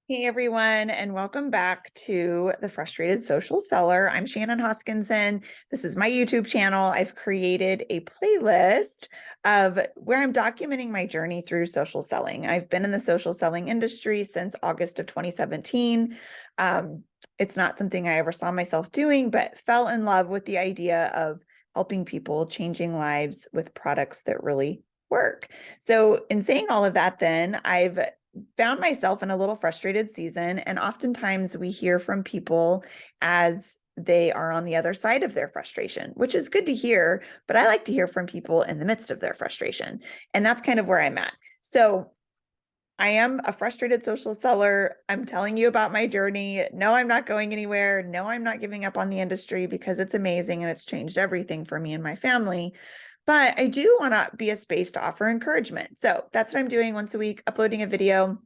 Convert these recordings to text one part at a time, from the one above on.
Hey everyone, and welcome back to The Frustrated Social Seller. I'm Shannon Hoskinson. This is my YouTube channel. I've created a playlist of where I'm documenting my journey through social selling. I've been in the social selling industry since August of 2017. It's not something I ever saw myself doing, but fell in love with the idea of helping people, changing lives with products that really work. So in saying all of that, then I've found myself in a little frustrated season. And oftentimes we hear from people as they are on the other side of their frustration, which is good to hear, but I like to hear from people in the midst of their frustration. And that's kind of where I'm at. So I am a frustrated social seller. I'm telling you about my journey. No, I'm not going anywhere. No, I'm not giving up on the industry because it's amazing and it's changed everything for me and my family. But I do want to be a space to offer encouragement. So that's what I'm doing once a week, uploading a video.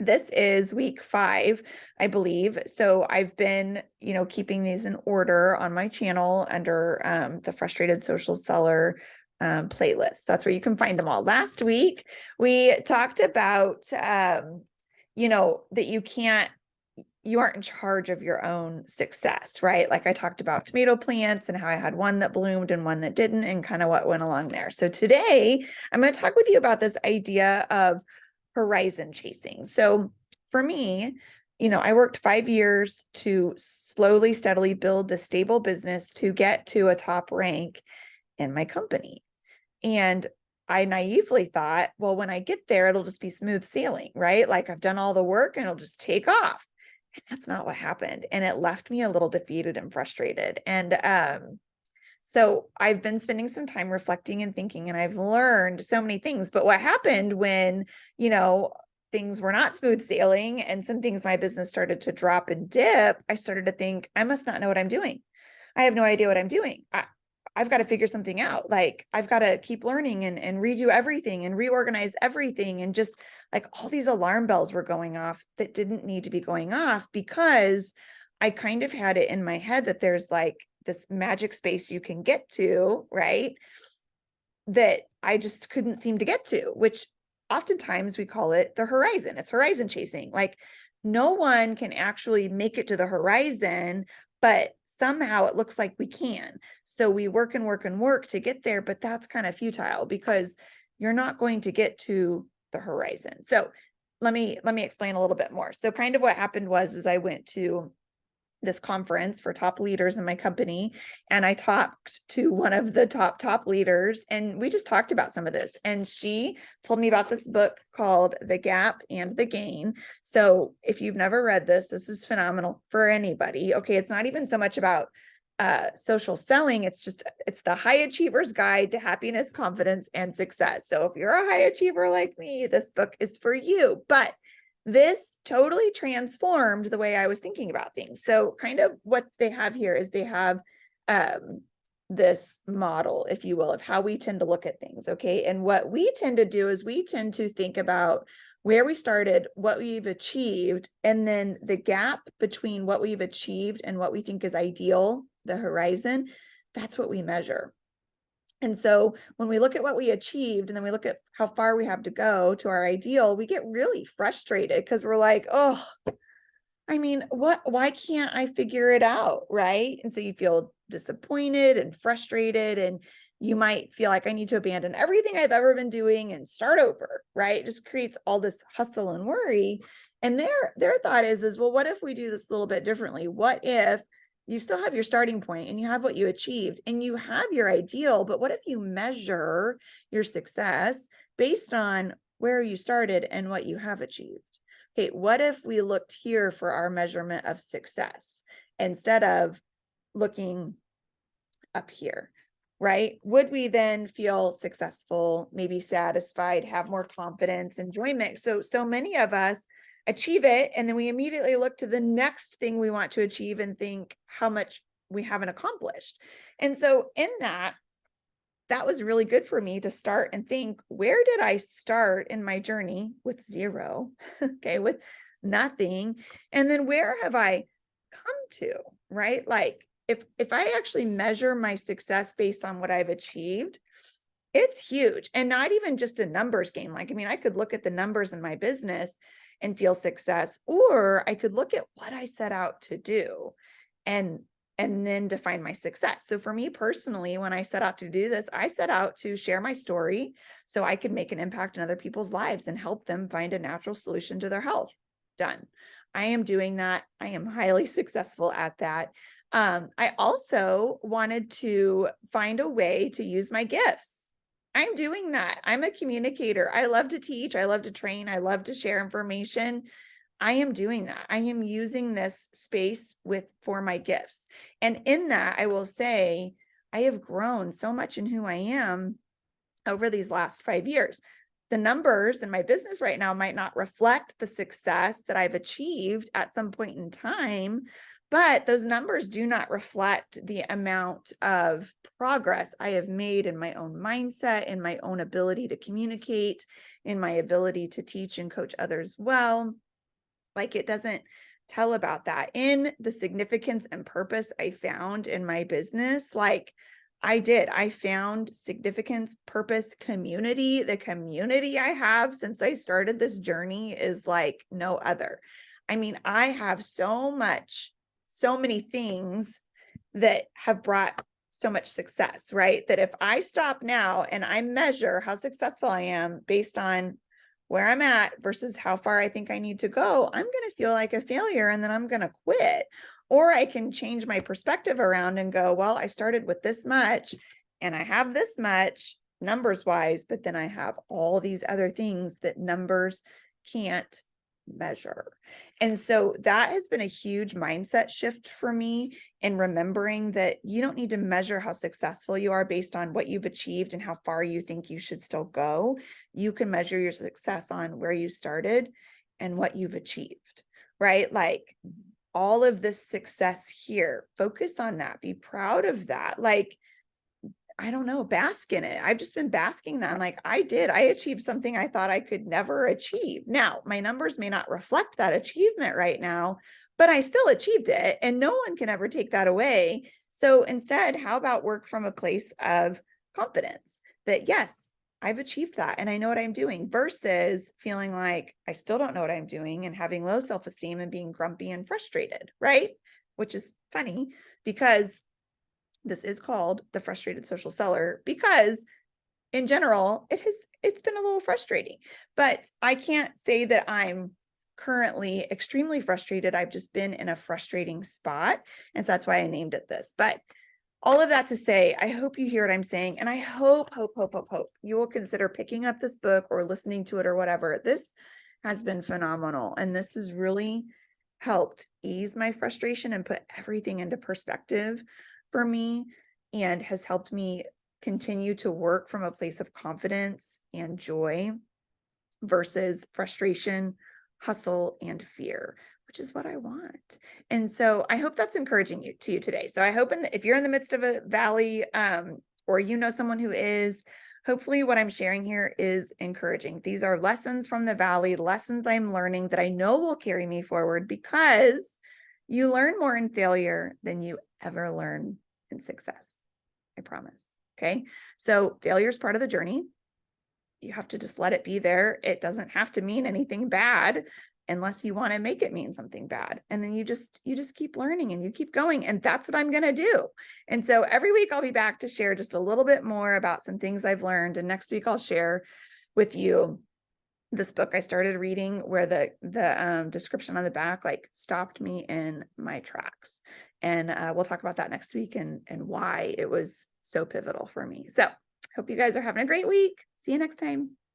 This is week 5, I believe. So I've been, keeping these in order on my channel under the Frustrated Social Seller playlist. That's where you can find them all. Last week, we talked about, that you aren't in charge of your own success, right? Like I talked about tomato plants and how I had one that bloomed and one that didn't and kind of what went along there. So today I'm going to talk with you about this idea of horizon chasing. So for me, I worked 5 years to slowly, steadily build the stable business to get to a top rank in my company. And I naively thought, well, when I get there, it'll just be smooth sailing, right? Like I've done all the work and it'll just take off. And that's not what happened. And it left me a little defeated and frustrated. And so I've been spending some time reflecting and thinking, and I've learned so many things. But what happened when, things were not smooth sailing and some things my business started to drop and dip, I started to think, I must not know what I'm doing. I have no idea what I'm doing. I've got to figure something out. Like I've got to keep learning and redo everything and reorganize everything. And just like all these alarm bells were going off that didn't need to be going off because I kind of had it in my head that there's like this magic space you can get to, right? That I just couldn't seem to get to, which oftentimes we call it the horizon. It's horizon chasing. Like no one can actually make it to the horizon, but somehow it looks like we can. So we work and work and work to get there, but that's kind of futile because you're not going to get to the horizon. So let me explain a little bit more. So kind of what happened was I went to this conference for top leaders in my company, and I talked to one of the top leaders, and we just talked about some of this, and she told me about this book called The Gap and the Gain. So if you've never read this is phenomenal for anybody. Okay, it's not even so much about social selling. It's the high achiever's guide to happiness, confidence, and success. So if you're a high achiever like me, this book is for you. But this totally transformed the way I was thinking about things. So kind of what they have here is they have this model, if you will, of how we tend to look at things. Okay. And what we tend to do is we tend to think about where we started, what we've achieved, and then the gap between what we've achieved and what we think is ideal, the horizon, that's what we measure. And so when we look at what we achieved and then we look at how far we have to go to our ideal, we get really frustrated because we're like, oh, why can't I figure it out? Right. And so you feel disappointed and frustrated, and you might feel like I need to abandon everything I've ever been doing and start over. Right. It just creates all this hustle and worry. And their thought is, well, what if we do this a little bit differently? What if you still have your starting point and you have what you achieved and you have your ideal, but what if you measure your success based on where you started and what you have achieved? Okay, what if we looked here for our measurement of success instead of looking up here, right? Would we then feel successful, maybe satisfied, have more confidence, enjoyment? So many of us achieve it, and then we immediately look to the next thing we want to achieve and think how much we haven't accomplished. And so in that was really good for me to start and think, where did I start in my journey with zero? Okay, with nothing. And then where have I come to, right? Like if I actually measure my success based on what I've achieved, It's huge, and not even just a numbers game. Like, I mean, I could look at the numbers in my business and feel success, or I could look at what I set out to do and then define my success. So for me personally, when I set out to do this, I set out to share my story so I could make an impact in other people's lives and help them find a natural solution to their health. Done. I am doing that. I am highly successful at that. I also wanted to find a way to use my gifts. I'm doing that. I'm a communicator. I love to teach. I love to train. I love to share information. I am doing that. I am using this space for my gifts. And in that, I will say, I have grown so much in who I am over these last 5 years. The numbers in my business right now might not reflect the success that I've achieved at some point in time, but those numbers do not reflect the amount of progress I have made in my own mindset, in my own ability to communicate, in my ability to teach and coach others well. Like, it doesn't tell about that. In the significance and purpose I found in my business, like I found significance, purpose, community. The community I have since I started this journey is like no other. I mean, I have so many things that have brought so much success, right? That if I stop now and I measure how successful I am based on where I'm at versus how far I think I need to go, I'm going to feel like a failure and then I'm going to quit. Or I can change my perspective around and go, well, I started with this much and I have this much numbers wise, but then I have all these other things that numbers can't measure. And so that has been a huge mindset shift for me in remembering that you don't need to measure how successful you are based on what you've achieved and how far you think you should still go. You can measure your success on where you started and what you've achieved, right? Like, all of this success here, focus on that, be proud of that. Like, I don't know, bask in it. I've just been basking that. I'm like, I achieved something I thought I could never achieve. Now, my numbers may not reflect that achievement right now, but I still achieved it and no one can ever take that away. So instead, how about work from a place of confidence that, yes, I've achieved that and I know what I'm doing, versus feeling like I still don't know what I'm doing and having low self-esteem and being grumpy and frustrated, right? Which is funny because this is called the frustrated social seller, because in general, it's been a little frustrating, but I can't say that I'm currently extremely frustrated. I've just been in a frustrating spot. And so that's why I named it this. But all of that to say, I hope you hear what I'm saying. And I hope you will consider picking up this book or listening to it or whatever. This has been phenomenal. And this has really helped ease my frustration and put everything into perspective for me, and has helped me continue to work from a place of confidence and joy versus frustration, hustle, and fear, which is what I want. And so I hope that's encouraging to you today. So I hope if you're in the midst of a valley, or you know someone who is, hopefully what I'm sharing here is encouraging. These are lessons from the valley, lessons I'm learning that I know will carry me forward, because you learn more in failure than you ever learn in success. I promise. Okay. So failure is part of the journey. You have to just let it be there. It doesn't have to mean anything bad unless you want to make it mean something bad. And then you just keep learning and you keep going. And that's what I'm going to do. And so every week I'll be back to share just a little bit more about some things I've learned. And next week I'll share with you this book I started reading where the description on the back like stopped me in my tracks. And we'll talk about that next week and why it was so pivotal for me. So hope you guys are having a great week. See you next time.